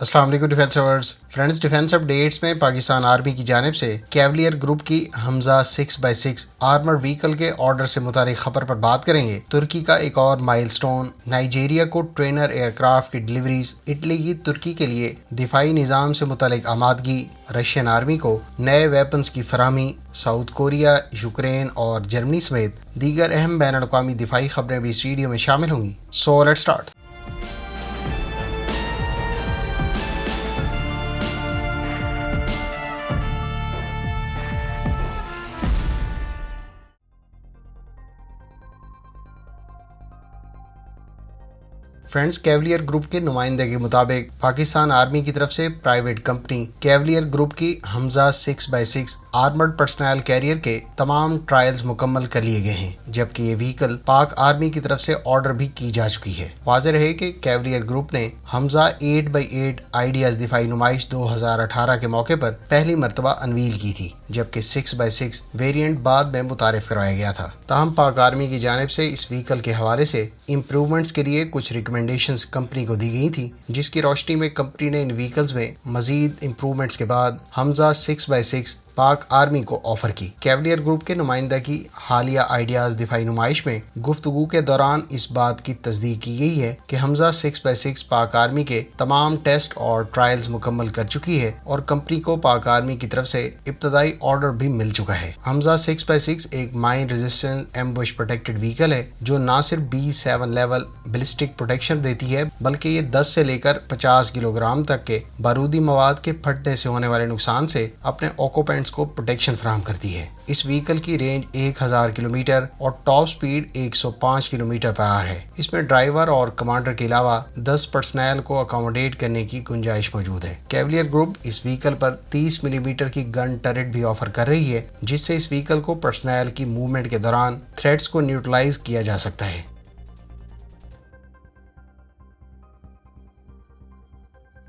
السلام علیکم defence lovers friends, defence updates میں پاکستان آرمی کی جانب سے کیولیئر گروپ کی حمزہ 6x6 آرمرڈ وہیکل کے آرڈر سے متعلق خبر پر بات کریں گے۔ ترکی کا ایک اور مائل سٹون، نائجیریا کو ٹرینر ایئر کرافٹ کی ڈلیوریز، اٹلی کی ترکی کے لیے دفاعی نظام سے متعلق آمادگی، رشین آرمی کو نئے ویپنز کی فراہمی، ساؤتھ کوریا، یوکرین اور جرمنی سمیت دیگر اہم بین الاقوامی دفاعی خبریں بھی اس ویڈیو میں شامل ہوں گی۔ So let's start. Friends, Cavalier group کے نمائندے کے مطابق پاکستان آرمی کی طرف سے پرائیویٹ کمپنی کیولیئر گروپ کی حمزہ 6x6 آرمرڈ پرسنل کیریئر کے تمام ٹرائلز مکمل کر لیے گئے ہیں، جبکہ یہ وہیکل پاک آرمی کی طرف سے آرڈر بھی کی جا چکی ہے۔ واضح رہے کہ کیولیئر گروپ نے حمزہ 8x8 آئیڈیاز دفاعی نمائش 2018 کے موقع پر پہلی مرتبہ انویل کی تھی، جبکہ 6x6 ویریئنٹ بعد میں متعارف کروایا گیا تھا۔ تاہم پاک آرمی کی جانب سے اس وہیکل کے حوالے سے امپرومنٹس کے لیے کچھ ریکمنڈیشنز کمپنی کو دی گئی تھی، جس کی روشنی میں کمپنی نے ان وہیکلز میں مزید امپرومنٹس کے بعد حمزہ 6x6 پاک آرمی کو آفر کی۔ کیولیئر گروپ کے نمائندہ کی حالیہ آئیڈیاز دفاعی نمائش میں گفتگو کے دوران اس بات کی تصدیق کی گئی ہے کہ حمزہ 6x6 پاک آرمی کے تمام ٹیسٹ اور ٹرائلز مکمل کر چکی ہے اور کمپنی کو پاک آرمی کی طرف سے ابتدائی آرڈر بھی مل چکا ہے۔ حمزہ 6x6 ایک mine resistant ambush protected vehicle ہے جو نہ صرف B7 لیول بیلسٹک پروٹیکشن دیتی ہے بلکہ یہ 10 سے لے کر 50 کلو گرام تک کے بارودی مواد کے پھٹنے سے ہونے والے نقصان سے اپنے آکوپینٹس کو پروٹیکشن فراہم کرتی ہے۔ اس وہیکل کی رینج 1000 کلومیٹر اور ٹاپ سپیڈ 105 کلومیٹر پر آور ہے۔ اس میں ڈرائیور اور کمانڈر کے علاوہ 10 پرسنل کو اکاموڈیٹ کرنے کی گنجائش موجود ہے۔ کیولیئر گروپ اس وہیکل پر 30 ملی میٹر کی گن ٹرٹ بھی آفر کر رہی ہے، جس سے اس وہیکل کو پرسنل کی موومنٹ کے دوران تھریٹس کو نیوٹرلائز کیا جا سکتا ہے۔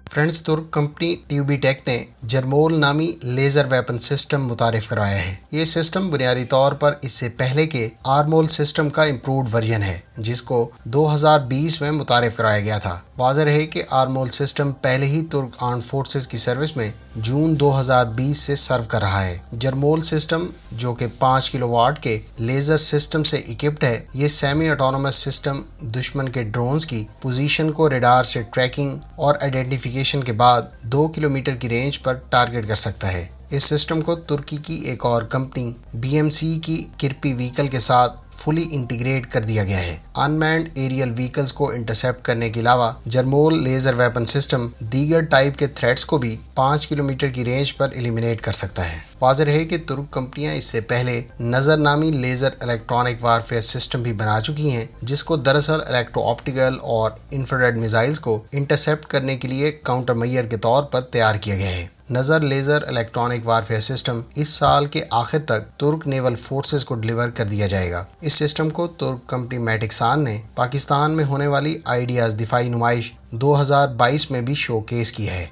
فرینڈز، ترک کمپنی ٹیوبی ٹیک نے جرمول نامی لیزر ویپن سسٹم متعارف کروایا ہے۔ یہ سسٹم بنیادی طور پر اس سے پہلے کے آرمول سسٹم کا امپرووڈ ورژن ہے، جس کو 2020 میں متعارف کرایا گیا تھا۔ واضح رہے کہ آرمول سسٹم پہلے ہی ترک آرمڈ فورسز کی سروس میں جون 2020 سے سرو کر رہا ہے۔ جرمول سسٹم، جو کہ 5 کلو واٹ کے لیزر سسٹم سے اکپڈ ہے، یہ سیمی آٹونومس سسٹم دشمن کے ڈرونز کی پوزیشن کو ریڈار سے ٹریکنگ اور آئیڈینٹیفیکیشن کے بعد 2 کلومیٹر کی رینج پر ٹارگٹ کر سکتا ہے۔ اس سسٹم کو ترکی کی ایک اور کمپنی BMC کی کرپی وہیکل کے ساتھ فلی انٹیگریٹ کر دیا گیا ہے۔ ان مینڈ ایریل وہیکلز کو انٹرسیپٹ کرنے کے علاوہ جرمول لیزر ویپن سسٹم دیگر ٹائپ کے تھریٹس کو بھی 5 کلومیٹر کی رینج پر ایلیمینیٹ کر سکتا ہے۔ واضح رہے کہ ترک کمپنیاں اس سے پہلے نظر نامی لیزر الیکٹرانک وارفیئر سسٹم بھی بنا چکی ہیں، جس کو دراصل الیکٹرو آپٹیکل اور انفراریڈ میزائلز کو انٹرسیپٹ کرنے کے لیے کاؤنٹر میئر کے طور پر تیار کیا گیا ہے۔ نظر لیزر الیکٹرانک وارفیئر سسٹم اس سال کے آخر تک ترک نیول فورسز کو ڈلیور کر دیا جائے گا۔ اس سسٹم کو ترک کمپنی میٹکسان نے پاکستان میں ہونے والی آئیڈیاز دفاعی نمائش 2022 میں بھی شو کیس کی ہے۔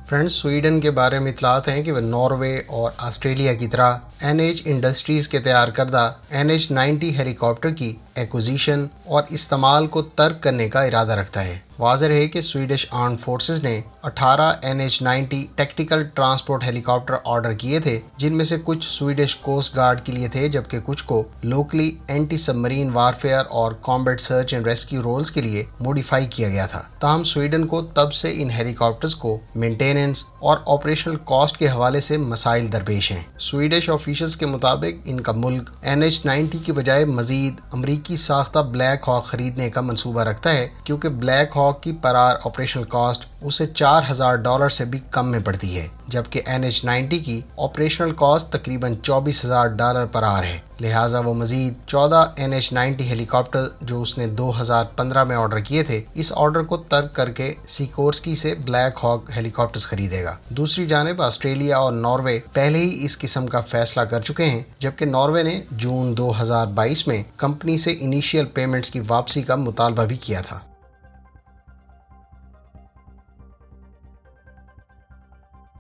فرینڈز، سویڈن کے بارے میں اطلاعات ہیں کہ وہ ناروے اور آسٹریلیا کی طرح NH انڈسٹریز کے تیار کردہ NH90 ہیلی کاپٹر کی ایکوزیشن اور استعمال کو ترک کرنے کا ارادہ رکھتا ہے۔ واضح رہے کہ سویڈش آرمڈ فورسز نے 18 NH90 ٹیکٹیکل ٹرانسپورٹ ہیلی کاپٹر آرڈر کیے تھے، جن میں سے کچھ سویڈش کوسٹ گارڈ کے لیے تھے، جبکہ کچھ کو locally anti submarine warfare اور combat search and rescue roles کے لیے موڈیفائی کیا گیا تھا۔ تاہم سویڈن کو تب سے ان ہیلی کاپٹرز کو مینٹیننس اور آپریشنل کاسٹ کے حوالے سے مسائل درپیش ہیں۔ سویڈش آفیشلز کے مطابق ان کا ملک NH90 کی بجائے مزید امریکی ساختہ بلیک ہاک خریدنے کا منصوبہ رکھتا ہے، کیونکہ بلیک ہاک کی پر آر آپریشنل کاسٹ اسے $4000 سے بھی کم میں پڑتی ہے، جبکہ NH90 کی آپریشنل کاسٹ تقریباً $24000 پر آر ہے۔ لہٰذا وہ مزید 14 NH90 ہیلی کاپٹر جو اس نے 2015 میں آرڈر کیے تھے، اس آرڈر کو ترک کر کے سیکورسکی سے بلیک ہاک ہیلی کاپٹرز خریدے گا۔ دوسری جانب آسٹریلیا اور ناروے پہلے ہی اس قسم کا فیصلہ کر چکے ہیں، جبکہ ناروے نے جون 2022 میں کمپنی سے انیشیل پیمنٹس کی واپسی کا مطالبہ بھی کیا تھا۔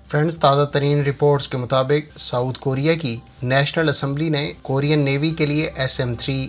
فرینڈز، تازہ ترین رپورٹس کے مطابق ساؤتھ کوریا کی نیشنل اسمبلی نے کورین نیوی کے لیے SM-3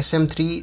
SM-3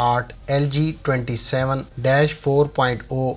8 LG-27-4.0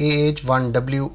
AH-1W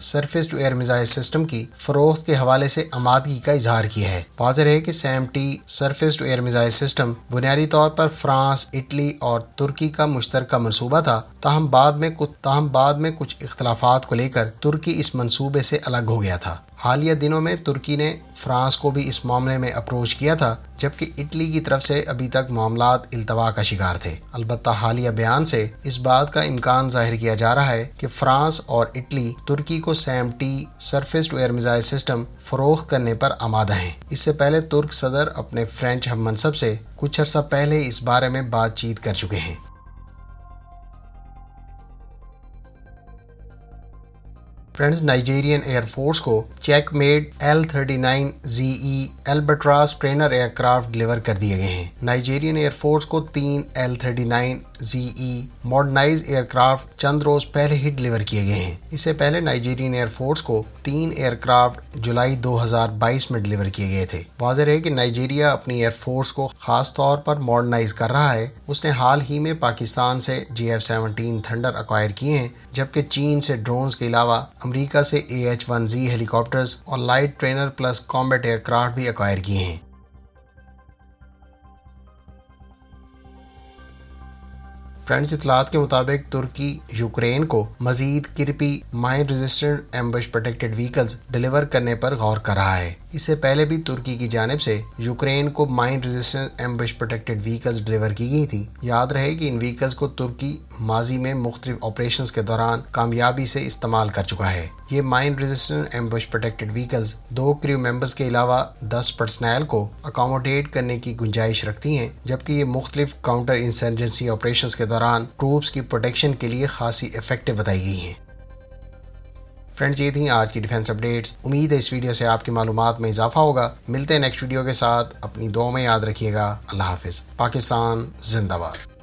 surface to air missile system کی فروخت کے حوالے سے آمادگی کا اظہار کیا ہے۔ واضح ہے کہ SAM-T surface to air missile system بنیادی طور پر فرانس، اٹلی اور ترکی کا مشترکہ منصوبہ تھا، تاہم بعد میں کچھ اختلافات کو لے کر ترکی اس منصوبے سے الگ ہو گیا تھا۔ حالیہ دنوں میں ترکی نے فرانس کو بھی اس معاملے میں اپروچ کیا تھا، جبکہ اٹلی کی طرف سے ابھی تک معاملات التوا کا شکار تھے۔ البتہ حالیہ بیان سے اس بات کا امکان ظاہر کیا جا رہا ہے کہ فرانس اور اٹلی ترکی کو SAM-T surface to air missile system فروخت کرنے پر آمادہ ہیں۔ اس سے پہلے ترک صدر اپنے فرینچ ہم منصب سے کچھ عرصہ پہلے اس بارے میں بات چیت کر چکے ہیں۔ فرینڈز، نائجیرین ایئر فورس کو چیک made L-39ZE Albatros trainer aircraft deliver کر دیے گئے ہیں۔ نائجیرین ایئر فورس کو 3 L-39ZE ماڈرنائز ایئر کرافٹ چند روز پہلے ہی ڈلیور کیے گئے ہیں۔ اس سے پہلے نائجیرین ایئر فورس کو 3 ایئر کرافٹ جولائی 2022 میں ڈلیور کیے گئے تھے۔ واضح ہے کہ نائجیریا اپنی ایئر فورس کو خاص طور پر ماڈرنائز کر رہا ہے۔ اس نے حال ہی میں پاکستان سے GF-17 تھنڈر ایکوائر کیے ہیں، جبکہ چین سے ڈرونز کے علاوہ امریکہ سے AH-1Z ہیلی کاپٹرز اور light trainer plus combat aircraft بھی ایکوائر کیے ہیں۔ فرینڈز، اطلاعات کے مطابق ترکی یوکرین کو مزید Kirpi mine resistant ambush protected vehicles deliver کرنے پر غور کر رہا ہے۔ اس سے پہلے بھی ترکی کی جانب سے یوکرین کو mine resistant ambush protected vehicles deliver کی گئی تھی۔ یاد رہے کہ ان وہیکلز کو ترکی ماضی میں مختلف آپریشنز کے دوران کامیابی سے استعمال کر چکا ہے۔ یہ mine resistant ambush protected vehicles 2 کریو ممبرز کے علاوہ 10 پرسنل کو اکاموڈیٹ کرنے کی گنجائش رکھتی ہیں، جبکہ یہ مختلف کاؤنٹر انسرجنسی آپریشنز کے دوران ٹروپس کی پروٹیکشن کے لیے خاصی افیکٹو بتائی گئی ہیں۔ فرینڈز، یہ تھیں آج کی ڈیفنس اپڈیٹس۔ امید ہے اس ویڈیو سے آپ کی معلومات میں اضافہ ہوگا۔ ملتے ہیں نیکسٹ ویڈیو کے ساتھ، اپنی دعاؤں میں یاد رکھیے گا۔ اللہ حافظ۔ پاکستان زندہ باد۔